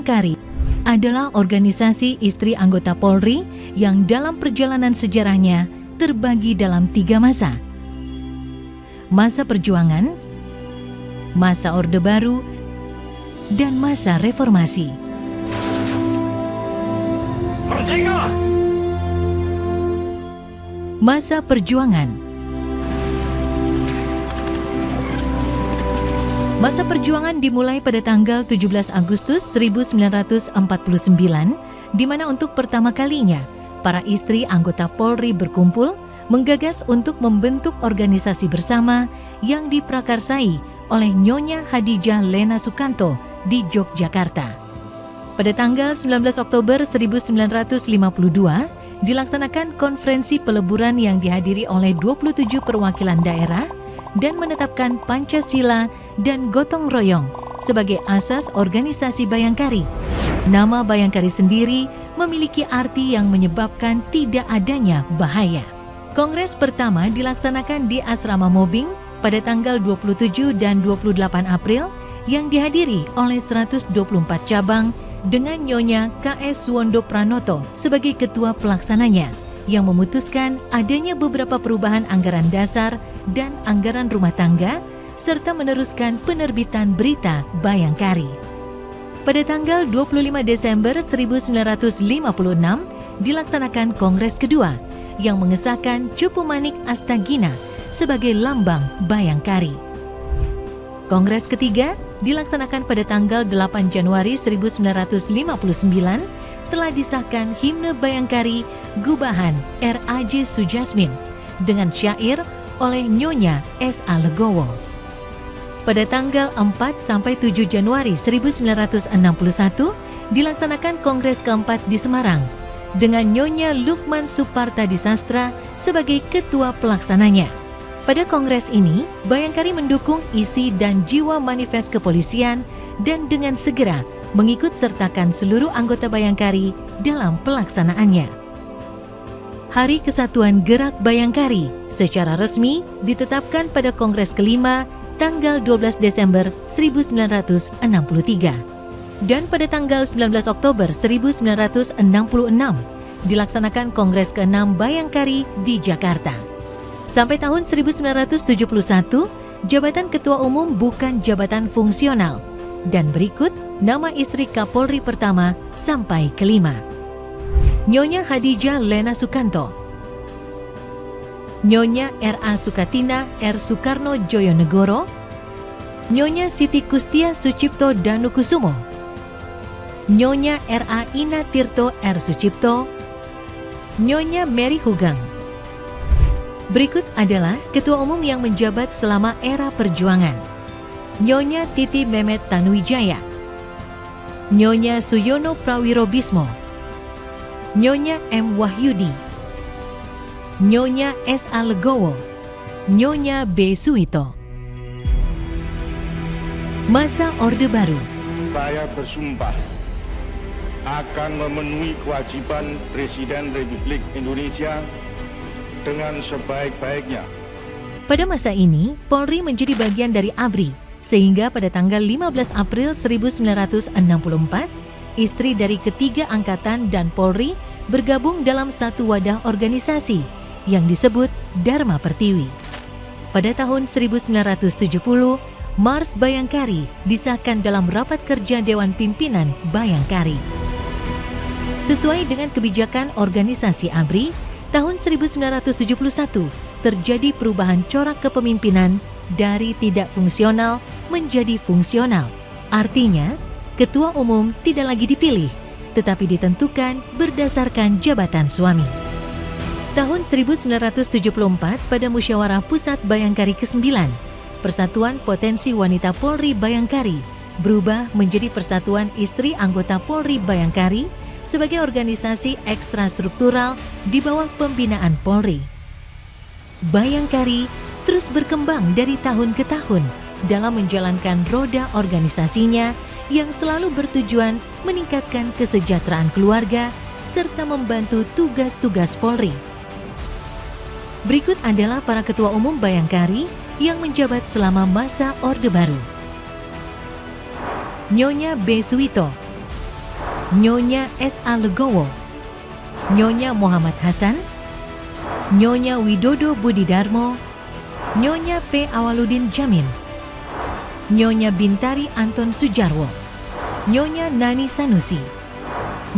Bayangkari adalah organisasi istri anggota Polri yang dalam perjalanan sejarahnya terbagi dalam 3 masa. Masa perjuangan, masa Orde Baru, dan masa reformasi. Merdeka! Masa perjuangan. Masa perjuangan dimulai pada tanggal 17 Agustus 1949, di mana untuk pertama kalinya para istri anggota Polri berkumpul menggagas untuk membentuk organisasi bersama yang diprakarsai oleh Nyonya Hadijah Lena Sukanto di Yogyakarta. Pada tanggal 19 Oktober 1952, dilaksanakan konferensi peleburan yang dihadiri oleh 27 perwakilan daerah dan menetapkan Pancasila dan gotong royong sebagai asas organisasi Bayangkari. Nama Bayangkari sendiri memiliki arti yang menyebabkan tidak adanya bahaya. Kongres pertama dilaksanakan di Asrama Mobbing pada tanggal 27 dan 28 April yang dihadiri oleh 124 cabang dengan Nyonya K.S. Suwondo Pranoto sebagai ketua pelaksananya, yang memutuskan adanya beberapa perubahan anggaran dasar dan anggaran rumah tangga, serta meneruskan penerbitan berita Bayangkari. Pada tanggal 25 Desember 1956, dilaksanakan Kongres kedua yang mengesahkan Cupu Manik Astagina sebagai lambang Bayangkari. Kongres ketiga dilaksanakan pada tanggal 8 Januari 1959, telah disahkan Himne Bayangkari Gubahan R.A.J. Sujasmin dengan syair oleh Nyonya S.A. Legowo. Pada tanggal 4-7 Januari 1961 dilaksanakan Kongres keempat di Semarang dengan Nyonya Lukman Suparta Disastra sebagai ketua pelaksananya. Pada kongres ini, Bayangkari mendukung isi dan jiwa manifest kepolisian dan dengan segera mengikut sertakan seluruh anggota Bayangkari dalam pelaksanaannya. Hari Kesatuan Gerak Bayangkari secara resmi ditetapkan pada Kongres kelima tanggal 12 Desember 1963 dan pada tanggal 19 Oktober 1966 dilaksanakan Kongres ke-6 Bayangkari di Jakarta. Sampai tahun 1971, jabatan Ketua Umum bukan jabatan fungsional, dan berikut nama istri Kapolri pertama sampai kelima. Nyonya Hadijah Lena Sukanto, Nyonya R.A. Sukatina R. Soekarno Joyonegoro, Nyonya Siti Kustia Sucipto Danukusumo, Nyonya R.A. Ina Tirto R. Sucipto, Nyonya Mary Hugang. Berikut adalah Ketua Umum yang menjabat selama era perjuangan. Nyonya Titi Mehmet Tanuwijaya, Nyonya Suyono Prawirobismo, Nyonya M. Wahyudi, Nyonya S.A. Legowo, Nyonya B. Suwito. Masa Orde Baru. Saya bersumpah akan memenuhi kewajiban Presiden Republik Indonesia dengan sebaik-baiknya. Pada masa ini, Polri menjadi bagian dari ABRI, sehingga pada tanggal 15 April 1964, istri dari ketiga angkatan dan Polri bergabung dalam satu wadah organisasi yang disebut Dharma Pertiwi. Pada tahun 1970, Mars Bayangkari disahkan dalam rapat kerja Dewan Pimpinan Bayangkari. Sesuai dengan kebijakan organisasi ABRI, tahun 1971 terjadi perubahan corak kepemimpinan dari tidak fungsional menjadi fungsional. Artinya, ketua umum tidak lagi dipilih, tetapi ditentukan berdasarkan jabatan suami. Tahun 1974 pada Musyawarah Pusat Bayangkari ke-9, Persatuan Potensi Wanita Polri Bayangkari berubah menjadi Persatuan Istri Anggota Polri Bayangkari sebagai organisasi ekstrastruktural di bawah pembinaan Polri. Bayangkari terus berkembang dari tahun ke tahun dalam menjalankan roda organisasinya yang selalu bertujuan meningkatkan kesejahteraan keluarga serta membantu tugas-tugas Polri. Berikut adalah para ketua umum Bayangkari yang menjabat selama masa Orde Baru. Nyonya B. Suwito, Nyonya S.A. Legowo, Nyonya Muhammad Hasan, Nyonya Widodo Budidarmo, Nyonya P. Awaludin Jamin, Nyonya Bintari Anton Sujarwo, Nyonya Nani Sanusi,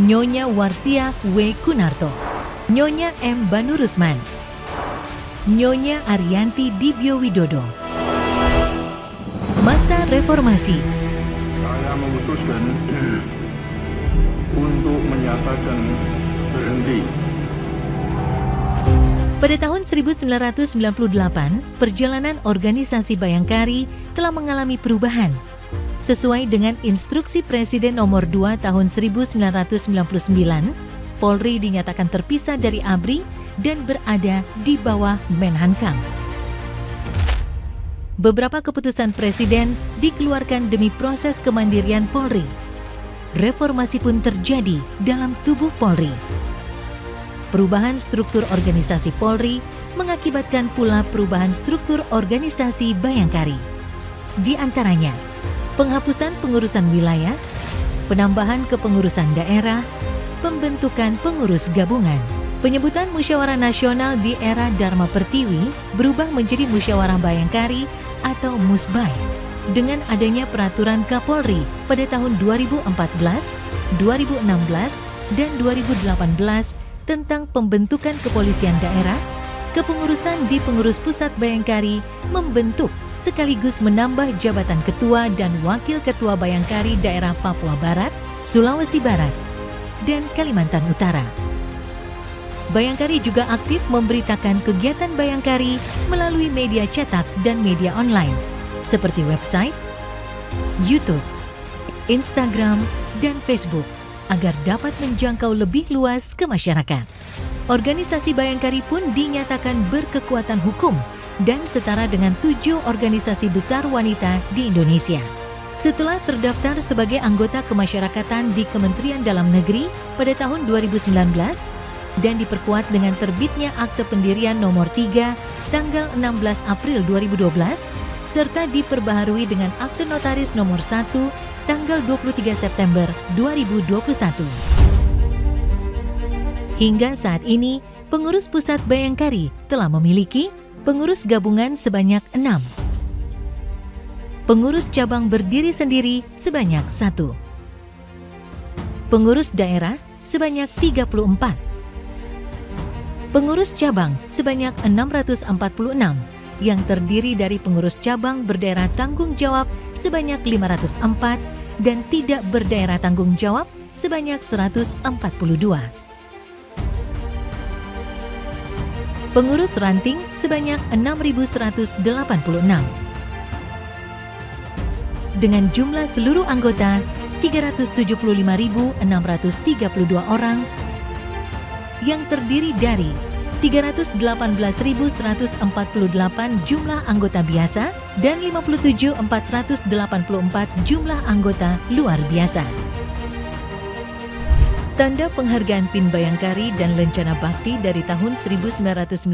Nyonya Warsia W. Kunarto, Nyonya M. Banu Rusman, Nyonya Arianti Dibyo Widodo. Masa Reformasi. Saya memutuskan untuk menyatakan berhenti. Pada tahun 1998, perjalanan organisasi Bayangkari telah mengalami perubahan. Sesuai dengan instruksi Presiden nomor 2 tahun 1999, Polri dinyatakan terpisah dari ABRI dan berada di bawah Menhankam. Beberapa keputusan Presiden dikeluarkan demi proses kemandirian Polri. Reformasi pun terjadi dalam tubuh Polri. Perubahan struktur organisasi Polri mengakibatkan pula perubahan struktur organisasi Bayangkari. Di antaranya, penghapusan pengurusan wilayah, penambahan kepengurusan daerah, pembentukan pengurus gabungan. Penyebutan Musyawarah Nasional di era Dharma Pertiwi berubah menjadi Musyawarah Bayangkari atau Musbay. Dengan adanya peraturan Kapolri pada tahun 2014, 2016, dan 2018 tentang pembentukan kepolisian daerah, kepengurusan di Pengurus Pusat Bayangkari membentuk sekaligus menambah jabatan ketua dan wakil ketua Bayangkari daerah Papua Barat, Sulawesi Barat, dan Kalimantan Utara. Bayangkari juga aktif memberitakan kegiatan Bayangkari melalui media cetak dan media online, seperti website, YouTube, Instagram, dan Facebook, agar dapat menjangkau lebih luas ke masyarakat. Organisasi Bayangkari pun dinyatakan berkekuatan hukum dan setara dengan 7 organisasi besar wanita di Indonesia. Setelah terdaftar sebagai anggota kemasyarakatan di Kementerian Dalam Negeri pada tahun 2019 dan diperkuat dengan terbitnya Akte Pendirian Nomor 3 tanggal 16 April 2012 serta diperbaharui dengan Akte Notaris Nomor 1 tanggal 23 September 2021. Hingga saat ini, pengurus pusat Bayangkari telah memiliki pengurus gabungan sebanyak 6. Pengurus cabang berdiri sendiri sebanyak 1. Pengurus daerah sebanyak 34. Pengurus cabang sebanyak 646 yang terdiri dari pengurus cabang berdaerah tanggung jawab sebanyak 504 dan tidak berdaerah tanggung jawab sebanyak 142. Pengurus ranting sebanyak 6.186. Dengan jumlah seluruh anggota 375.632 orang yang terdiri dari 318.148 jumlah anggota biasa dan 57.484 jumlah anggota luar biasa. Tanda penghargaan PIN Bayangkari dan Lencana Bakti dari tahun 1999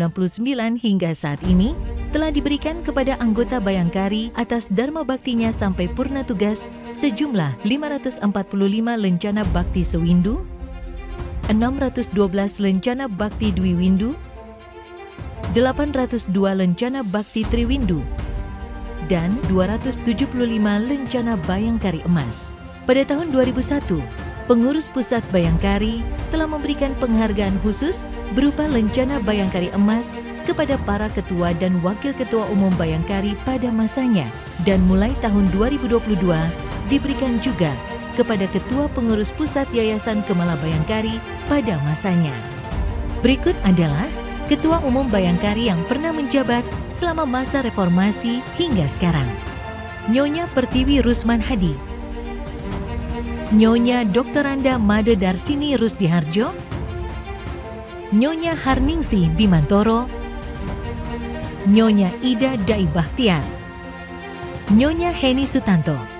hingga saat ini telah diberikan kepada anggota Bayangkari atas Dharma Baktinya sampai purna tugas sejumlah 545 Lencana Bakti Sewindu, 612 Lencana Bakti Dwi Windu, 802 Lencana Bakti Triwindu, dan 275 Lencana Bayangkari Emas. Pada tahun 2001, pengurus pusat Bayangkari telah memberikan penghargaan khusus berupa Lencana Bayangkari Emas kepada para ketua dan wakil ketua umum Bayangkari pada masanya, dan mulai tahun 2022 diberikan juga kepada Ketua Pengurus Pusat Yayasan Kemala Bayangkari pada masanya. Berikut adalah Ketua Umum Bayangkari yang pernah menjabat selama masa reformasi hingga sekarang. Nyonya Pertiwi Rusman Hadi, Nyonya Dr. Anda Made Darsini Rusdiharjo, Nyonya Harningsi Bimantoro, Nyonya Ida Dai Bahtiar, Nyonya Heni Sutanto,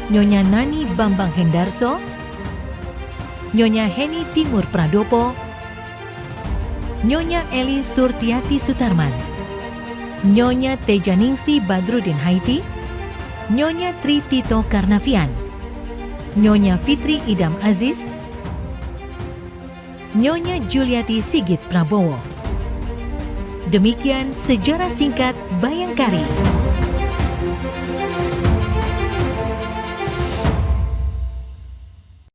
Nyonya Nani Bambang Hendarso, Nyonya Heni Timur Pradopo, Nyonya Eli Surtiati Sutarman, Nyonya Tejaningsi Badrudin Haiti, Nyonya Tri Tito Karnavian, Nyonya Fitri Idam Aziz, Nyonya Juliati Sigit Prabowo. Demikian sejarah singkat Bayangkari.